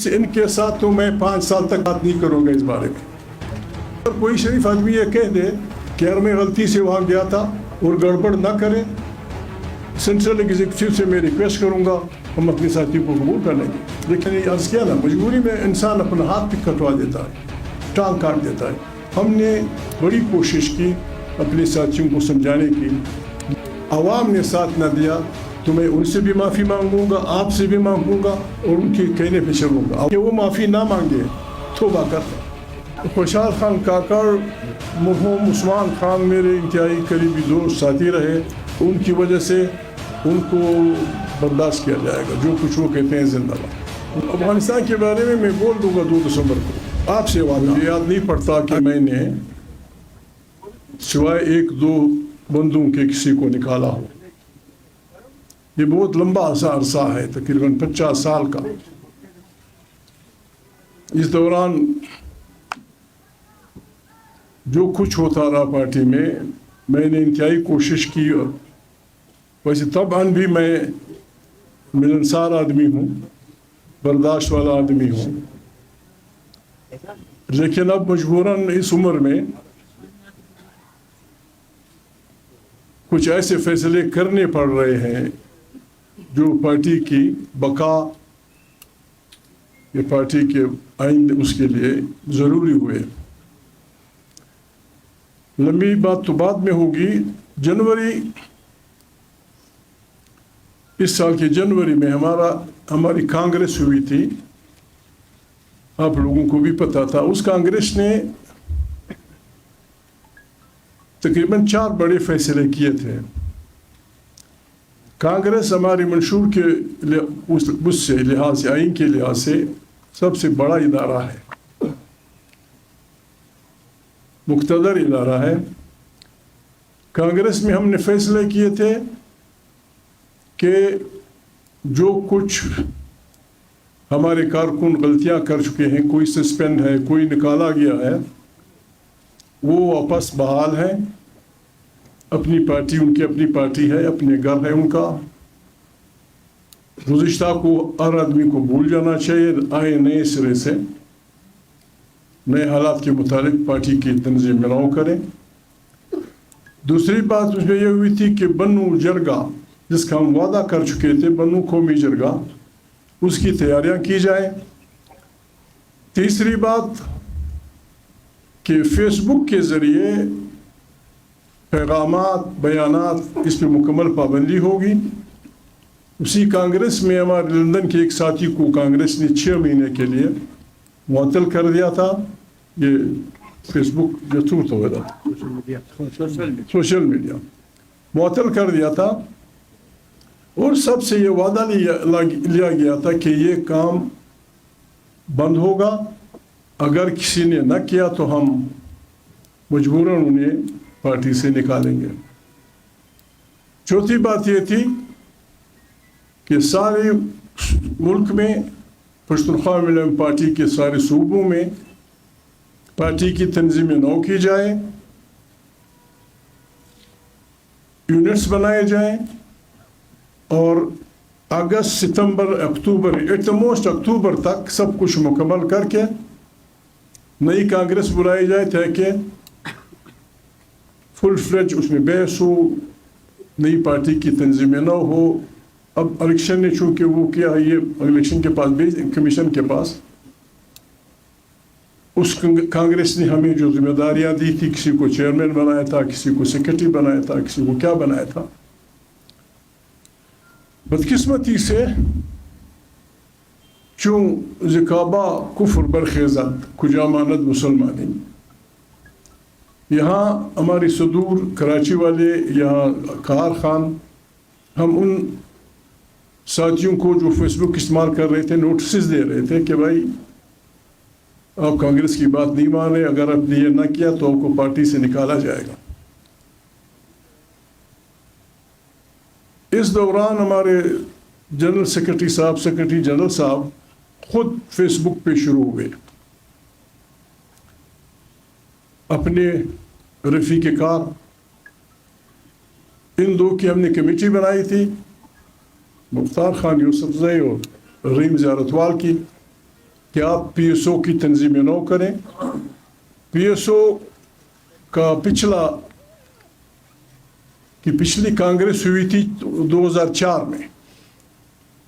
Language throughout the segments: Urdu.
ان کے ساتھ تو میں 5 سال تک بات نہیں کروں گا اس بارے میں. اگر کوئی شریف آدمی یہ کہہ دے کہ یار میں غلطی سے وہاں گیا تھا اور گڑبڑ نہ کرے، سینٹرل ایگزیکٹو سے میں ریکویسٹ کروں گا، ہم اپنے ساتھی کو قبول کر لیں گے. لیکن یہ عرض کیا نا، مجبوری میں انسان اپنا ہاتھ بھی کٹوا دیتا ہے، ٹانگ کاٹ دیتا ہے. ہم نے بڑی کوشش کی اپنے ساتھیوں کو سمجھانے کی. عوام نے ساتھ نہ دیا تو میں ان سے بھی معافی مانگوں گا، آپ سے بھی مانگوں گا اور ان کے کہنے پہ چلوں گا کہ وہ معافی نہ مانگے توبہ کر. خوشحال خان کاکڑ مرحوم عثمان خان میرے انتہائی قریبی دوست ساتھی رہے. ان کی وجہ سے ان کو برداشت کیا جائے گا، جو کچھ وہ کہتے ہیں زندہ باد. افغانستان کے بارے میں میں بول دوں گا 2 دسمبر کو. آپ سے مجھے یاد نہیں پڑتا کہ میں نے سوائے 1-2 بندوں کے کسی کو نکالا ہو. یہ بہت لمبا عرصہ ہے، تقریباً 50 سال کا. اس دوران جو کچھ ہوتا رہا پارٹی میں نے انتہائی کوشش کی. اور ویسے طبعاً بھی میں ملنسار آدمی ہوں، برداشت والا آدمی ہوں، لیکن اب مجبوراً اس عمر میں کچھ ایسے فیصلے کرنے پڑ رہے ہیں جو پارٹی کی بقا یا پارٹی کے آئندے اس کے لیے ضروری ہوئے. لمبی بات تو بعد میں ہوگی. اس سال کے جنوری میں ہماری کانگریس ہوئی تھی، آپ لوگوں کو بھی پتا تھا. اس کانگریس نے تقریباً 4 بڑے فیصلے کیے تھے. کانگریس ہماری منشور کے اس سے لحاظ سے، آئین کے لحاظ سے سب سے بڑا ادارہ ہے، مقتدر ادارہ ہے. کانگریس میں ہم نے فیصلے کیے تھے کہ جو کچھ ہمارے کارکن غلطیاں کر چکے ہیں، کوئی سسپینڈ ہے، کوئی نکالا گیا ہے، وہ واپس بحال ہیں. اپنی پارٹی، ان کی اپنی پارٹی ہے، اپنے گھر ہے ان کا. گزشتہ کو ہر آدمی کو بھول جانا چاہیے، آئے نئے سرے سے، نئے حالات کے مطابق پارٹی کی تنظیم بناؤ کریں. دوسری بات اس میں یہ ہوئی تھی کہ بنو جرگہ، جس کا ہم وعدہ کر چکے تھے، بنو قومی جرگہ، اس کی تیاریاں کی جائیں. تیسری بات کہ فیس بک کے ذریعے پیغامات، بیانات، اس پہ مکمل پابندی ہوگی. اسی کانگریس میں ہمارے لندن کے ایک ساتھی کو کانگریس نے 6 مہینے کے لیے معطل کر دیا تھا. یہ فیس بک جو تھرو تھا، سوشل میڈیا معطل کر دیا تھا. اور سب سے یہ وعدہ لیا گیا تھا کہ یہ کام بند ہوگا. اگر کسی نے نہ کیا تو ہم مجبوراً انہیں پارٹی سے نکالیں گے. چوتھی بات یہ تھی کہ سارے ملک میں، پشتونخوا ملن پارٹی کے سارے صوبوں میں پارٹی کی تنظیمیں نو کی جائیں، یونٹس بنائے جائیں، اور اگست، ستمبر، اکتوبر، ایٹ دا موسٹ اکتوبر تک سب کچھ مکمل کر کے نئی کانگریس بلائی جائے تاکہ فل فلیج اس میں بحث ہو، نئی پارٹی کی تنظیمیں نہ ہو. اب الیکشن نے چونکہ وہ کیا ہے، یہ الیکشن کے پاس کمیشن کے پاس، اس کانگریس نے ہمیں جو ذمہ داریاں دی تھی، کسی کو چیئرمین بنایا تھا، کسی کو سیکرٹری بنایا تھا، کسی کو کیا بنایا تھا. بدقسمتی سے چون زکابہ کفر برخیزت کجا ماند مسلمانی، یہاں ہماری صدور کراچی والے، یہاں قہار خان، ہم ان ساتھیوں کو جو فیس بک استعمال کر رہے تھے نوٹسز دے رہے تھے کہ بھائی آپ کانگریس کی بات نہیں مان رہے، اگر آپ نے یہ نہ کیا تو آپ کو پارٹی سے نکالا جائے گا. اس دوران ہمارے جنرل سیکرٹری صاحب، سیکرٹری جنرل صاحب خود فیس بک پہ شروع ہوئے اپنے رفیق کار، ان 2 کی ہم نے کمیٹی بنائی تھی، مختار خان یوسف زئی اور رحیم زیارتوال کی. کہ آپ پی ایس او کی تنظیمیں نو کریں. پی ایس او کا پچھلی کانگریس ہوئی تھی 2004 میں,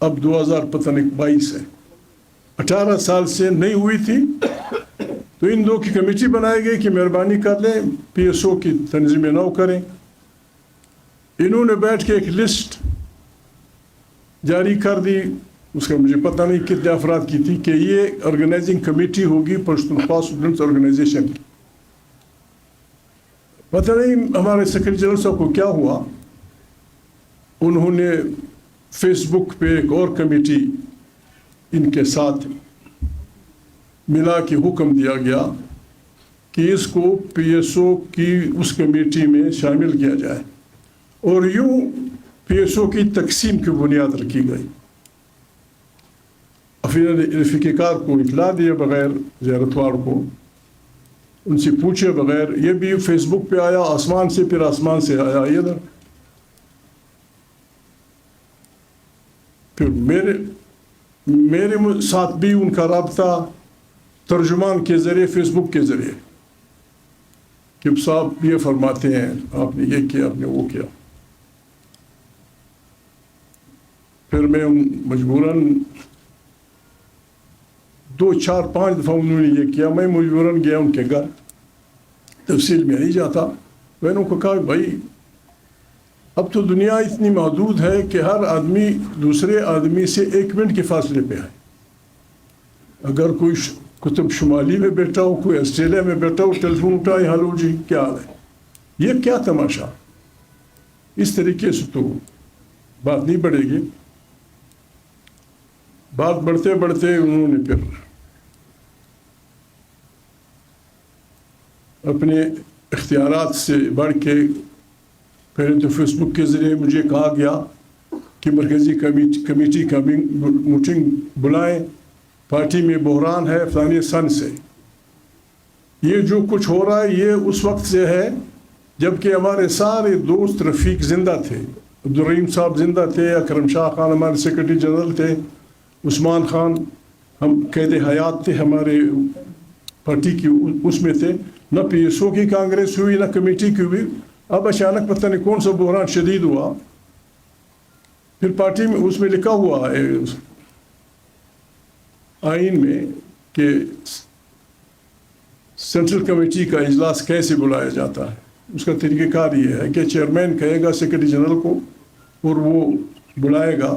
اب 2022 ہے, 18 سال سے نہیں ہوئی تھی. تو ان دو کی کمیٹی بنائی گئی کہ مہربانی کر لیں پی ایس او کی تنظیمیں نو کریں. انہوں نے بیٹھ کے ایک لسٹ جاری کر دی, اس کا مجھے پتہ نہیں کتنے افراد کی تھی, کہ یہ آرگنائزنگ کمیٹی ہوگی پشتونخوا اسٹوڈنٹس آرگنائزیشن کی. پتہ نہیں ہمارے سیکرٹری جنرل صاحب کو کیا ہوا, انہوں نے فیس بک پہ ایک اور کمیٹی ان کے ساتھ ملا کے حکم دیا گیا کہ اس کو پی ایس او کی اس کمیٹی میں شامل کیا جائے, اور یوں پی ایس او کی تقسیم کی بنیاد رکھی گئی. رفیق کار کو اطلاع دیے بغیر, زیارتوار کو ان سے پوچھے بغیر, یہ بھی فیس بک پہ آیا آسمان سے, پھر آسمان سے آیا ادھر. پھر میرے ساتھ بھی ان کا رابطہ ترجمان کے ذریعے, فیس بک کے ذریعے, کہ صاحب یہ فرماتے ہیں آپ نے یہ کیا, آپ نے وہ کیا. پھر میں مجبوراً 2-4-5 دفعہ انہوں نے یہ کیا, میں مجبوراً گیا ان کے گھر, تفصیل میں نہیں جاتا. میں نے ان کو کہا بھائی اب تو دنیا اتنی محدود ہے کہ ہر آدمی دوسرے آدمی سے 1 منٹ کے فاصلے پہ ہے. اگر کوئی قطب شمالی میں بیٹھا ہو, کوئی آسٹریلیا میں بیٹھا ہو, ٹیلی فون اٹھائے, ہلو جی کیا حال ہے. یہ کیا تماشا. اس طریقے سے تو بات نہیں بڑھے گی. بات بڑھتے بڑھتے انہوں نے پھر اپنے اختیارات سے بڑھ کے, پہلے تو فیس بک کے ذریعے مجھے کہا گیا کہ مرکزی کمیٹی کا میٹنگ بلائیں, پارٹی میں بحران ہے فلانی سن سے. یہ جو کچھ ہو رہا ہے یہ اس وقت سے ہے جبکہ ہمارے سارے دوست رفیق زندہ تھے. عبدالرحیم صاحب زندہ تھے, اکرم شاہ خان ہمارے سیکرٹری جنرل تھے, عثمان خان ہم قید حیات تھے, ہمارے پارٹی کی اس میں تھے. نہ پی ایس او کی کانگریس ہوئی نہ کمیٹی کی ہوئی. اب اچانک پتہ نہیں کون سا بحران شدید ہوا. پھر پارٹی میں اس میں لکھا ہوا ہے آئین میں کہ سینٹرل کمیٹی کا اجلاس کیسے بلایا جاتا ہے. اس کا طریقہ کار یہ ہے کہ چیئرمین کہے گا سیکرٹری جنرل کو اور وہ بلائے گا,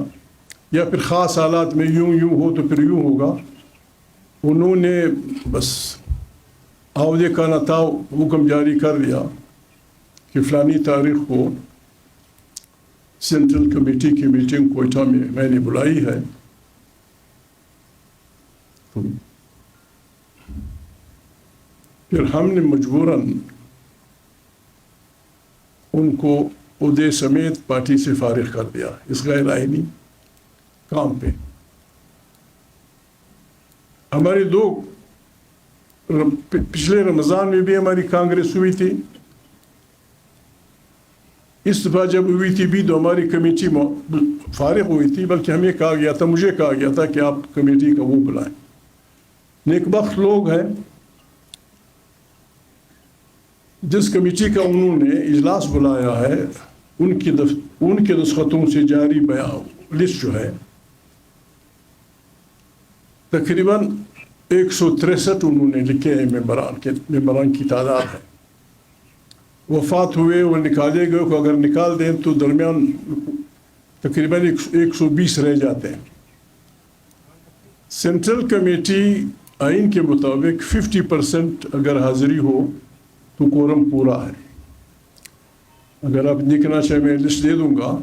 یا پھر خاص حالات میں یوں ہو تو پھر یوں ہوگا. انہوں نے بس عہدے کا نتاؤ حکم جاری کر دیا کہ فلانی تاریخ کو سینٹرل کمیٹی کی میٹنگ کوئٹہ میں نے بلائی ہے. پھر ہم نے مجبوراً ان کو عہدے سمیت پارٹی سے فارغ کر دیا اس غیر آئینی کام پہ. ہماری پچھلے رمضان میں بھی ہماری کانگریس ہوئی تھی. اس دفعہ جب ہوئی تھی بھی تو ہماری کمیٹی فارغ ہوئی تھی, بلکہ ہمیں کہا گیا تھا, مجھے کہا گیا تھا کہ آپ کمیٹی کا وہ بلائیں. نیک بخت لوگ ہیں. جس کمیٹی کا انہوں نے اجلاس بلایا ہے ان کے دستخطوں سے جاری لسٹ جو ہے تقریباً 163 انہوں نے لکھے ہیں ممبران کی تعداد ہے. وفات ہوئے وہ نکالے گئے کو اگر نکال دیں تو درمیان تقریباً 120 رہ جاتے ہیں. سینٹرل کمیٹی آئین کے مطابق 50% اگر حاضری ہو تو کورم پورا ہے. اگر آپ دیکھنا چاہیں میں لسٹ دے دوں گا,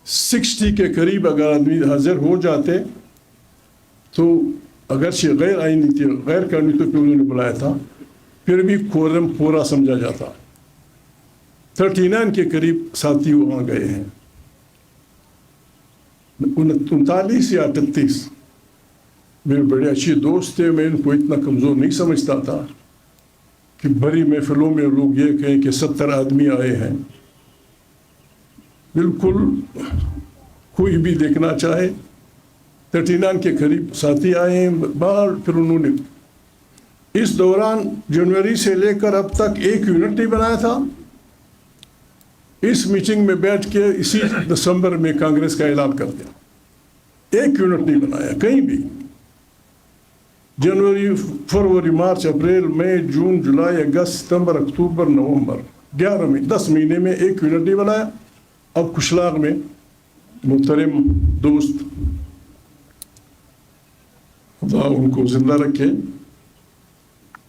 60 کے قریب اگر آدمی حاضر ہو جاتے تو اگرچہ غیر آئینی تھی, غیر قانونی تو انہوں نے بلایا تھا, پھر بھی کورم پورا سمجھا جاتا. 39 کے قریب ساتھی وہاں گئے ہیں. 39 یا 38 میرے بڑے اچھے دوست تھے. میں ان کو اتنا کمزور نہیں سمجھتا تھا کہ بڑی محفلوں میں لوگ یہ کہیں کہ 70 آدمی آئے ہیں. بالکل کوئی بھی دیکھنا چاہے 39 کے قریب ساتھی آئے ہیں باہر. پھر انہوں نے اس دوران جنوری سے لے کر اب تک ایک یونٹ نہیں بنایا تھا. اس میٹنگ میں بیٹھ کے اسی دسمبر میں کانگریس کا اعلان کر دیا. ایک یونٹ نہیں بنایا کہیں بھی. جنوری فروری مارچ اپریل مئی جون جولائی اگست ستمبر اکتوبر نومبر 10 مہینے میں ایک یونٹ نہیں بنایا. اب کشلاغ میں محترم دوست خدا ان کو زندہ رکھے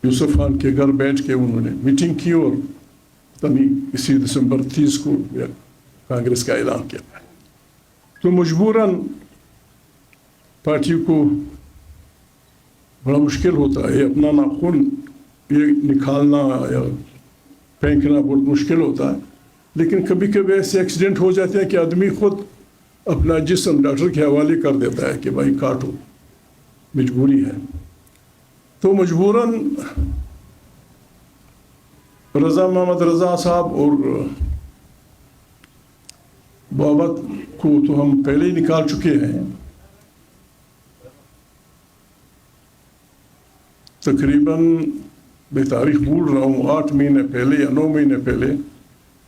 یوسف خان کے گھر بیٹھ کے انہوں نے میٹنگ کی اور اسی دسمبر 30 کو کانگریس کا اعلان کیا. تو مجبوراً پارٹی کو بڑا مشکل ہوتا ہے اپنا ناخن یہ نکالنا یا پھینکنا بہت مشکل ہوتا ہے. لیکن کبھی کبھی ایسے ایکسیڈنٹ ہو جاتے ہیں کہ آدمی خود اپنا جسم ڈاکٹر کے حوالے کر دیتا ہے کہ بھائی کاٹو مجبوری ہے. تو مجبوراً رضا محمد رضا صاحب اور بابت کو تو ہم پہلے ہی نکال چکے ہیں. تقریباً میں تاریخ بھول رہا ہوں 8 مہینے پہلے یا 9 مہینے پہلے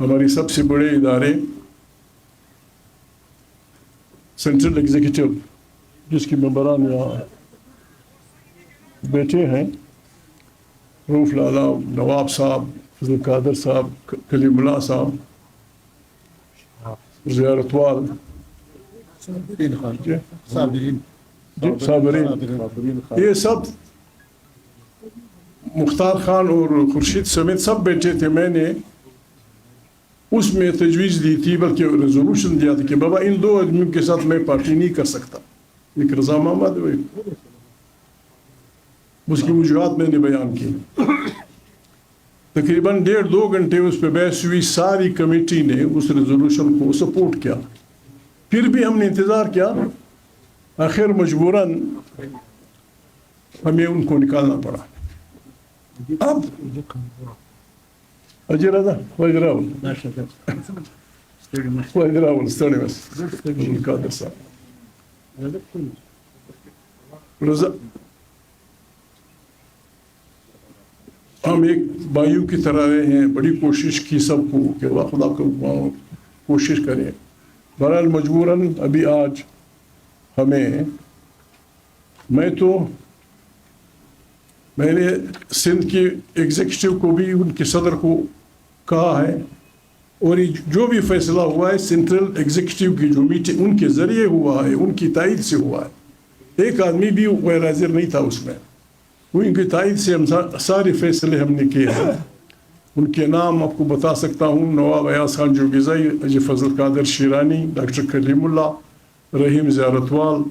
ہماری سب سے بڑے ادارے سینٹرل ایگزیکٹو جس کی ممبران یہاں بیٹھے ہیں روف لالا نواب صاحب فضل قادر صاحب کلیم اللہ صاحب زیارت وال صابرین یہ سب مختار خان اور خورشید سمیت سب بیٹھے تھے. میں نے اس میں تجویز دی تھی بلکہ ریزولوشن دیا تھا کہ بابا ان 2 آدمیوں کے ساتھ میں پارٹی نہیں کر سکتا. ایک رضا محمد اس کی وجوہات میں نے بیان کی. تقریباً 1.5-2 گھنٹے اس پہ بحث ہوئی. ساری کمیٹی نے اس ریزولوشن کو سپورٹ کیا. پھر بھی ہم نے انتظار کیا. آخر مجبوراً ہمیں ان کو نکالنا پڑا. اب اجي رضا ويدراول استني بس القادر صاحب رضا ہم ایک بھائیوں کی طرح رہے ہیں. بڑی کوشش کی سب کو کہ اللہ خدا کو کوشش کریں. بہرحال مجبوراً ابھی آج ہمیں میں نے سندھ کی ایگزیکٹو کو بھی ان کے صدر کو کہا ہے اور جو بھی فیصلہ ہوا ہے سینٹرل ایگزیکٹو کی جو میٹنگ ان کے ذریعے ہوا ہے ان کی تائید سے ہوا ہے. ایک آدمی بھی غیر حاضر نہیں تھا اس میں. ان کی تائید سے ہم سارے فیصلے ہم نے کیے ہیں. ان کے نام آپ کو بتا سکتا ہوں. نواب ایاز خان جوگیزئی, حاجی فضل قادر شیرانی, ڈاکٹر کلیم اللہ, رحیم زیارت وال,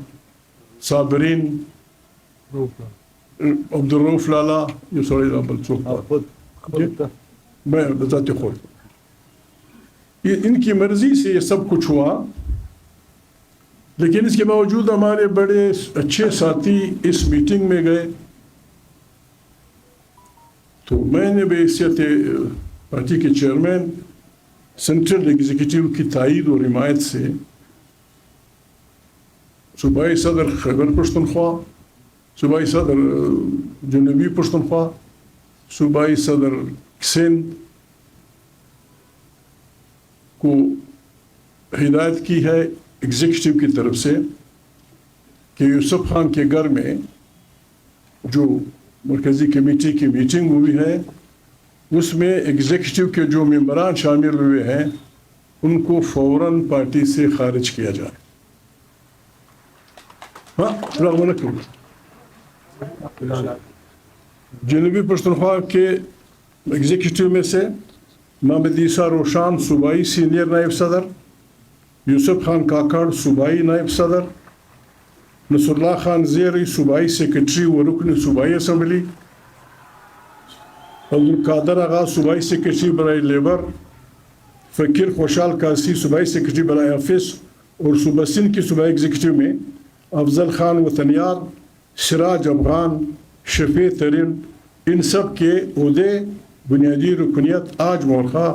صابرین, عبدالروف لالا, یہ سوری رابل چوک میں ذات خود. یہ ان کی مرضی سے یہ سب کچھ ہوا. لیکن اس کے باوجود ہمارے بڑے اچھے ساتھی اس میٹنگ میں گئے. تو میں نے بحیثیت پارٹی کے چیئرمین سینٹرل ایگزیکٹو کی تائید اور حمایت سے صوبائی صدر خیبر پختونخوا, صوبائی صدر جنوبی پختونخوا, صوبائی صدر سندھ کو ہدایت کی ہے ایگزیکٹو کی طرف سے کہ یوسف خان کے گھر میں جو مرکزی کمیٹی کی میٹنگ ہوئی ہے اس میں ایگزیکٹو کے جو ممبران شامل ہوئے ہیں ان کو فوراً پارٹی سے خارج کیا جائے. السلام علیکم. جنوبی پختونخوا کے ایگزیکٹو میں سے محمد عیسیٰ روشان صوبائی سینئر نائب صدر, یوسف خان کاکڑ صوبائی نائب صدر, نصر اللہ خان زیری صوبائی سیکرٹری و رکن صوبائی اسمبلی, عبدالقادر آغا صوبائی سیکرٹری برائے لیبر, فقیر خوشحال قاسی صوبائی سیکرٹری برائے آفس اور صوبہ سندھ کی صوبائی ایگزیکٹو میں افضل خان وطنیار, سراج افغان, شفیع ترین, ان سب کے عہدے بنیادی رکنیت آج مورخہ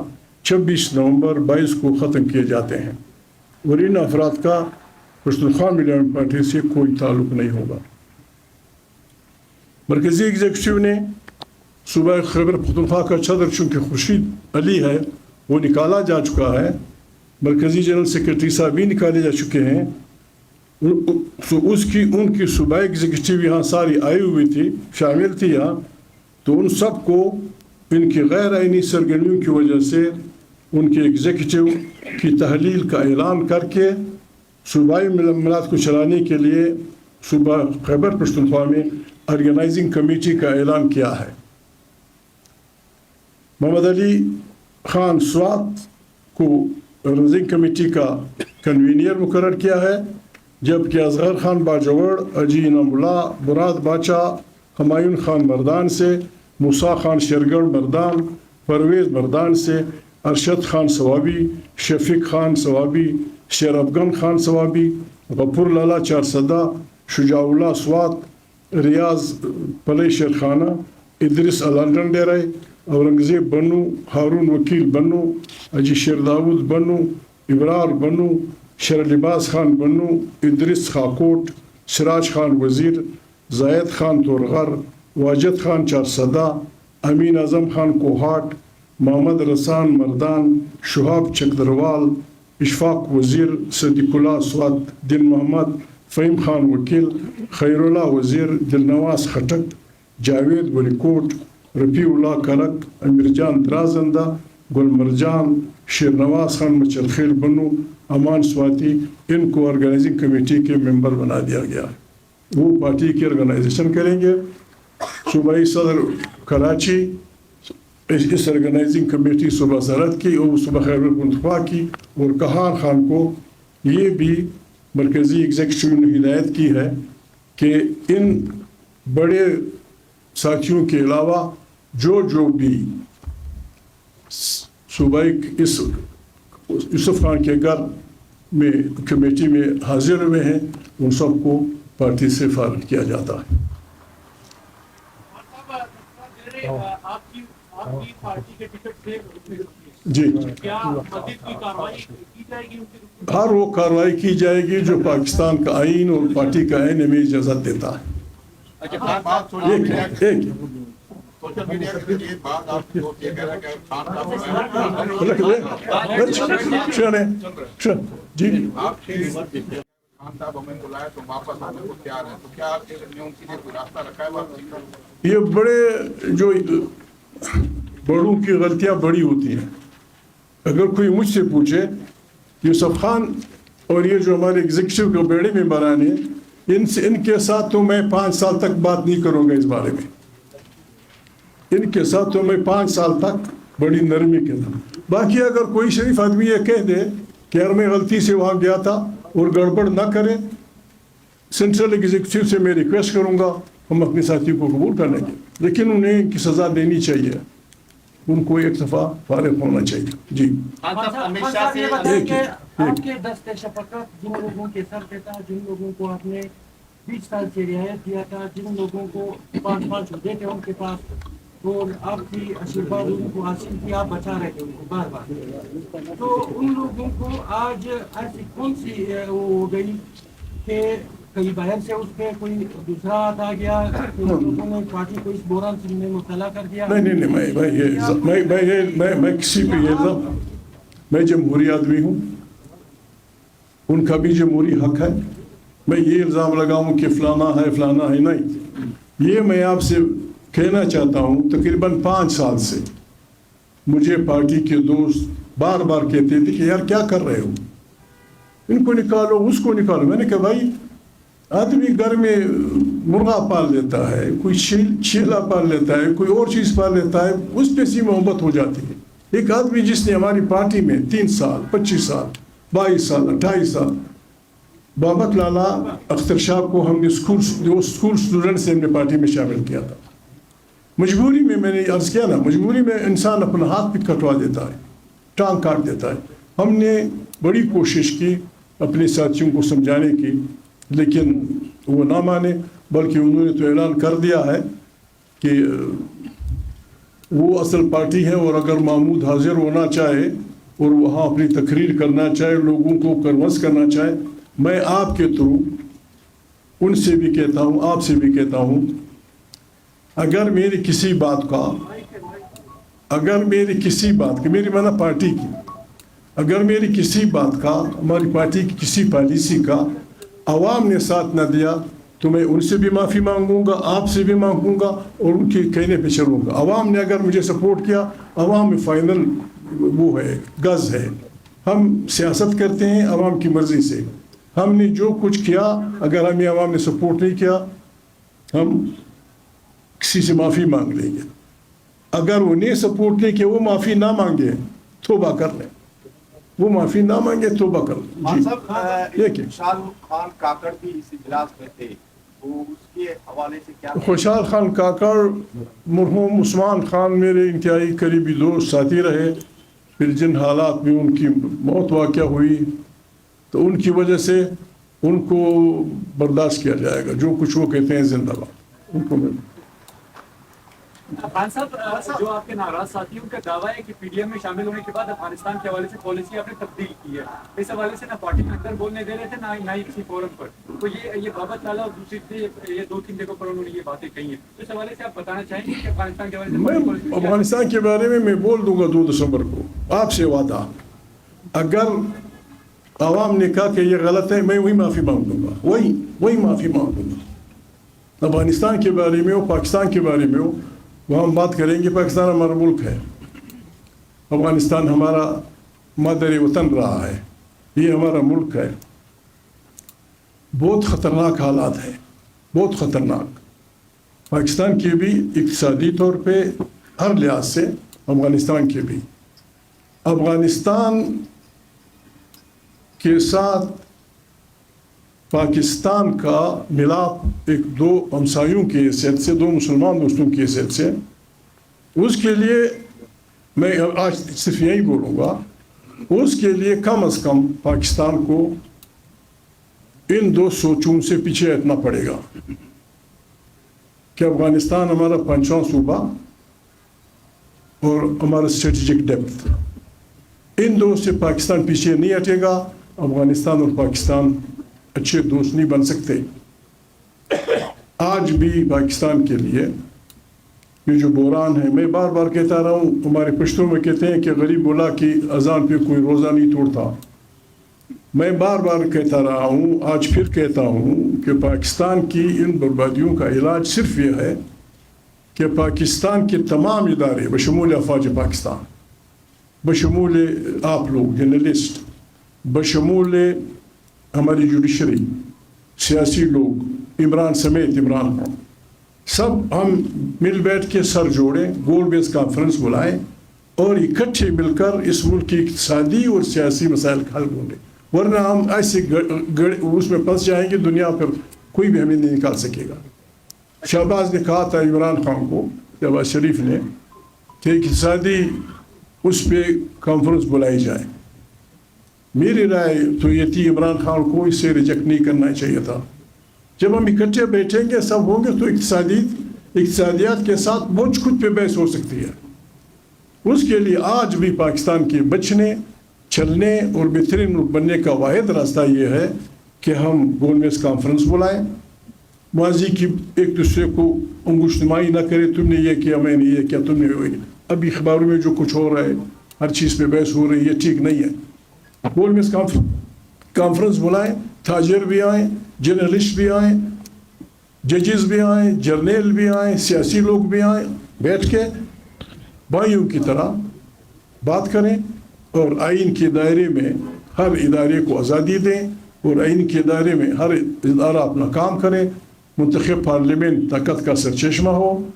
26 نومبر 22 کو ختم کیے جاتے ہیں اور ان افراد کا پشتونخوا ملیٹنٹ پارٹی سے کوئی تعلق نہیں ہوگا۔ مرکزی ایگزیکٹو نے صوبہ خیبر پختونخوا کا صدر چونکہ خورشید علی ہے وہ نکالا جا چکا ہے، مرکزی جنرل سیکرٹری صاحب بھی نکالے جا چکے ہیں، ان کی صوبہ ایگزیکٹو یہاں ساری آئی ہوئی تھی، شامل تھی یہاں، تو ان سب کو ان کی غیر آئینی سرگرمیوں کی وجہ سے ان کے ایگزیکٹو کی تحلیل کا اعلان کر کے صوبائی معاملات کو چلانے کے لیے صوبہ خیبر پختونخوا میں آرگنائزنگ کمیٹی کا اعلان کیا ہے۔ محمد علی خان سوات کو آرگنائزنگ کمیٹی کا کنوینئر مقرر کیا ہے، جبکہ اصغر خان باجوڑ، اجی انعام اللہ، مراد باچا، ہمایون خان مردان سے، موسیٰ خان شیرگڑھ مردان، پرویز مردان سے، ارشد خان ثوابی، شفیق خان ثوابی، شیر افغان خان ثوابی، غفور لالا چارسدہ، شجاع اللہ سوات، ریاض پلے شیرخانہ، ادریس لنڈن ڈیرے، اورنگزیب بنو، ہارون وکیل بنو، اجی شیر داود بنو، ابرار بنو، شیر لباس خان بنو، ادریس خاکوٹ، سراج خان وزیر، زائد خان تورغر، واجد خان چارسدہ، امین اعظم خان کوہاٹ، محمد رسان مردان، شہاب چکدروال، اشفاق وزیر، صدیق اللہ سوات، دل محمد، فہیم خان وکیل، خیر اللہ وزیر، دل نواز خٹک، جاوید ولی کوٹ، رفیع اللہ کرک، امیر جان درازندہ، گل مرجان، شیر نواز خان مچلخیل بنو، امان سواتی، ان کو آرگنائزنگ کمیٹی کے ممبر بنا دیا گیا ہے۔ وہ پارٹی کی آرگنائزیشن کریں گے۔ صوبائی صدر کراچی اس آرگنائزنگ کمیٹی صوبہ سرحد کی اور صوبہ خیبر پختونخوا کی، اور کہان خان کو یہ بھی مرکزی ایگزیکٹو نے ہدایت کی ہے کہ ان بڑے ساتھیوں کے علاوہ جو بھی صوبائی اس یوسف خان کے گھر میں کمیٹی میں حاضر ہوئے ہیں ان سب کو پارٹی سے فارغ کیا جاتا ہے۔ جی ہر وہ کارروائی کی جائے گی جو پاکستان کا آئین اور پارٹی کا آئین ہمیں اجازت دیتا ہے۔ سوشل میڈیا کے لیے بات آپ کو یہ کہہ رہا ہے کہ جی آپ کے خان صاحب ہمیں بلایا تو واپس آنے کو تیار ہیں، تو کیا آپ نے ان کے لیے کوئی راستہ رکھا ہے واپسی کا؟ یہ بڑے جو بڑوں کی غلطیاں بڑی ہوتی ہیں۔ اگر کوئی مجھ سے پوچھے یوسف خان اور یہ جو ہمارے ایگزیکٹو کے بیڑے میں برانے ان کے ساتھ تو میں 5 سال تک بات نہیں کروں گا اس بارے میں، ان کے ساتھ تو میں 5 سال تک بڑی نرمی کے ساتھ۔ باقی اگر کوئی شریف آدمی یہ کہہ دے کہ یار میں غلطی سے وہاں گیا تھا اور گڑبڑ نہ کریں، سینٹرل ایگزیکٹو سے میں ریکویسٹ کروں گا ہم اپنے ساتھی کو قبول کر لیں گے، لیکن انہیں ان کی سزا دینی چاہیے، ان کو ایک دفعہ فارغ ہونا چاہیے۔ جی آپ کے دست شفقت جن لوگوں کے سر پہ تھا، جن لوگوں کو آپ نے 20 سال سے رعایت دیا تھا، جن لوگوں کو 5 عہدے تھے ان کے پاس، اور آپ کی آشیرواد ان کو حاصل کیا، آپ بچا رہے تھے ان کو بار بار، تو ان لوگوں کو آج ایسی کون سی وہ ہو گئی کہ کئی باہر سے اس پہ کوئی دوسرا آ گیا، لوگوں نے پارٹی کو اس بحران سے میں مبتلا کر دیا؟ نہیں میں کسی پہ یہ میں جمہوری آدمی ہوں، ان کا بھی جمہوری حق ہے، میں یہ الزام لگاؤں کہ فلانا ہے نہیں۔ یہ میں آپ سے کہنا چاہتا ہوں تقریباً 5 سال سے مجھے پارٹی کے دوست بار بار کہتے تھے کہ یار کیا کر رہے ہو، ان کو نکالو اس کو نکالو۔ میں نے کہا بھائی آدمی گھر میں مرغا پال لیتا ہے، کوئی چیلا پال لیتا ہے، کوئی اور چیز پال لیتا ہے، اس پہ سی محبت ہو جاتی ہے۔ ایک آدمی جس نے ہماری پارٹی میں 3 سال 25 سال 22 سال 28 سال، بابک لالا اختر شاہ کو ہم نے اسکول اسٹوڈنٹ سے ہم نے پارٹی میں شامل کیا تھا۔ مجبوری میں میں نے عرض کیا نا، مجبوری میں انسان اپنا ہاتھ بھی کٹوا دیتا ہے، ٹانگ کاٹ دیتا ہے۔ ہم نے بڑی کوشش کی اپنے ساتھیوں کو سمجھانے کی، لیکن وہ نہ مانے، بلکہ انہوں نے تو اعلان کر دیا ہے کہ وہ اصل پارٹی ہے، اور اگر محمود حاضر ہونا چاہے اور وہاں اپنی تقریر کرنا چاہے، لوگوں کو کنونس کرنا چاہے میں آپ کے تھرو ان سے بھی کہتا ہوں, آپ سے بھی کہتا ہوں, اگر میری کسی بات کا میری مانا پارٹی کی, اگر میری کسی بات کا, ہماری پارٹی کی کسی پالیسی کا عوام نے ساتھ نہ دیا تو میں ان سے بھی معافی مانگوں گا, آپ سے بھی مانگوں گا, اور ان کے کہنے پہ چلوں گا. عوام نے اگر مجھے سپورٹ کیا, عوام میں فائنل وہ ہے, غز ہے. ہم سیاست کرتے ہیں عوام کی مرضی سے. ہم نے جو کچھ کیا, اگر ہمیں عوام نے سپورٹ نہیں کیا, ہم کسی سے معافی مانگ لیں گے. اگر انہیں سپورٹ نہیں کیا, وہ معافی نہ مانگے, توبہ کر لیں. وہ معافی نہ مانگے, توبہ کر لیں. جی شاہ رخ خان کاکڑ بھی اس اجلاس میں تھے, تو اس کے حوالے سے کیا؟ خوشحال خان کاکڑ, مرحوم عثمان خان میرے انتہائی قریبی دوست ساتھی رہے. پھر جن حالات میں ان کی موت واقع ہوئی تو ان کی وجہ سے ان کو برداشت کیا جائے گا. جو کچھ وہ کہتے ہیں زندہ باد, ان کو خان صاحب, جو آپ کے ناراض ساتھی ان کا دعویٰ ہے کہ پی ڈی ایم میں شامل ہونے کے بعد افغانستان کے حوالے سے پالیسی آپ نے تبدیل کی ہے. اس حوالے سے نہ پارٹی کے اندر بولنے دے رہے تھے, نہ ہی کسی فورم پر. تو یہ بابت لالا اور دوسری یہ 2-3 جگہوں پر انہوں نے یہ باتیں کہی ہیں. اس حوالے سے آپ بتانا چاہیں گے کہ افغانستان کے حوالے سے میں افغانستان کے بارے میں بول دوں گا 2 دسمبر کو. آپ سے وعدہ, اگر عوام نے کہا کہ یہ غلط ہے, میں وہی معافی مانگ دوں گا, وہی معافی مانگ دوں گا. افغانستان کے بارے میں ہو, پاکستان کے بارے میں ہو, وہ ہم بات کریں گے. پاکستان ہمارا ملک ہے, افغانستان ہمارا مادر وطن رہا ہے, یہ ہمارا ملک ہے. بہت خطرناک حالات ہیں, بہت خطرناک. پاکستان کے بھی اقتصادی طور پہ ہر لحاظ سے, افغانستان کے بھی. افغانستان کے ساتھ پاکستان کا ملاپ ایک 2 ہمسایوں کی حیثیت سے, 2 مسلمان دوستوں کی حیثیت سے, اس کے لیے میں آج صرف یہی بولوں گا, اس کے لیے کم از کم پاکستان کو ان 2 سوچوں سے پیچھے ہٹنا پڑے گا کہ افغانستان ہمارا 5واں صوبہ اور ہمارا اسٹریٹجک ڈیپتھ, ان 2 سے پاکستان پیچھے نہیں ہٹے گا. افغانستان اور پاکستان اچھے دوست نہیں بن سکتے. آج بھی پاکستان کے لیے یہ جو بحران ہے, میں بار بار کہتا رہا ہوں, ہمارے پشتوں میں کہتے ہیں کہ غریب بولا کی اذان پہ کوئی روزہ نہیں توڑتا. میں بار بار کہتا رہا ہوں, آج پھر کہتا ہوں کہ پاکستان کی ان بربادیوں کا علاج صرف یہ ہے کہ پاکستان کے تمام ادارے بشمول افواج پاکستان, بشمول آپ لوگ جرنلسٹ, بشمول ہماری جوڈیشری, سیاسی لوگ, عمران سمیت, عمران خان, سب ہم مل بیٹھ کے سر جوڑیں, گول بیس کانفرنس بلائیں اور اکٹھے مل کر اس ملک کی اقتصادی اور سیاسی مسائل حل ڈھونڈیں. ورنہ ہم ایسے اس میں پھنس جائیں گے, دنیا پر کوئی بھی ہمیں نہیں نکال سکے گا. شہباز نے کہا تھا عمران خان کو, شہباز شریف نے, کہ اقتصادی اس پہ کانفرنس بلائی جائے. میری رائے تو یہ تھی عمران خان کو اسے ریجیکٹ نہیں کرنا چاہیے تھا. جب ہم اکٹھے بیٹھیں گے, سب ہوں گے, تو اقتصادیات کے ساتھ بہت کچھ پہ بحث ہو سکتی ہے. اس کے لیے آج بھی پاکستان کے بچنے, چلنے اور بہترین ملک بننے کا واحد راستہ یہ ہے کہ ہم گول میز کانفرنس بلائیں, ماضی کی ایک دوسرے کو انگشت نمائی نہ کرے, تم نے یہ کیا, میں نے یہ کیا, تم نے یہ. ابھی اخباروں میں جو کچھ ہو رہا ہے, ہر چیز پہ بحث ہو رہی ہے, یہ ٹھیک نہیں ہے. گول میز کانفرنس بلائیں, تاجر بھی آئیں, جرنلسٹ بھی آئیں, ججز بھی آئیں, جرنیل بھی آئیں, سیاسی لوگ بھی آئیں, بیٹھ کے بھائیوں کی طرح بات کریں اور آئین کے دائرے میں ہر ادارے کو آزادی دیں اور آئین کے دائرے میں ہر ادارہ اپنا کام کرے. منتخب پارلیمنٹ طاقت کا سرچشمہ ہو.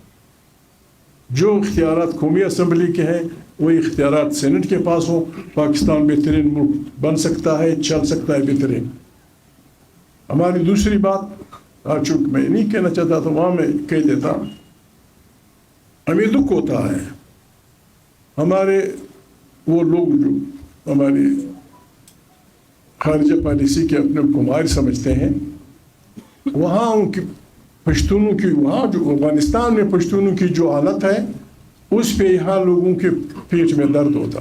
جو اختیارات قومی اسمبلی کے ہیں وہی اختیارات سینٹ کے پاس ہوں. پاکستان بہترین ملک بن سکتا ہے, چل سکتا ہے بہترین. ہماری دوسری بات, چونکہ میں نہیں کہنا چاہتا تو وہاں میں کہہ دیتا, ہمیں دکھ ہوتا ہے ہمارے وہ لوگ جو ہماری خارجہ پالیسی کے اپنے کو ماہر سمجھتے ہیں, وہاں ان کی پشتونوں کی, وہاں جو افغانستان میں پشتونوں کی جو حالت ہے اس پہ یہاں لوگوں کے پیٹ میں درد ہوتا.